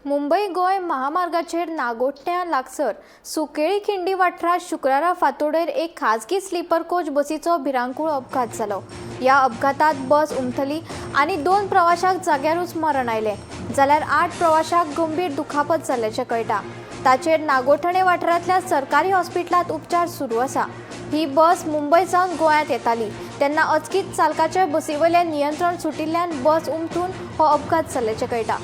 मुंबई गोय महामार्गाचेर नागोठण्या लागसर सुकेळी खिंडी वाठारात शुक्रारा फांतोडेर एक खाजगी स्लीपर कोच बसीचो भिरांकूळ अपघात जालो। या अपघातात बस उमथली आनी 2 प्रवाशांक जाग्यारूच मरण आयले, जाल्यार 8 प्रवाशांक गंभीर दुखापत जाल्ल्याचें कळटा। ताचेर नागोठणे वाठारांतल्या सरकारी हॉस्पिटलांत उपचार सुरू आसा। ही बस मुंबय सावन गोंयांत येताली तेन्ना अचकीत चालकाचे बसीवयलें नियंत्रण सुटिल्ल्यान बस उमथून हो अपघात जाल्ल्याचें कळटा।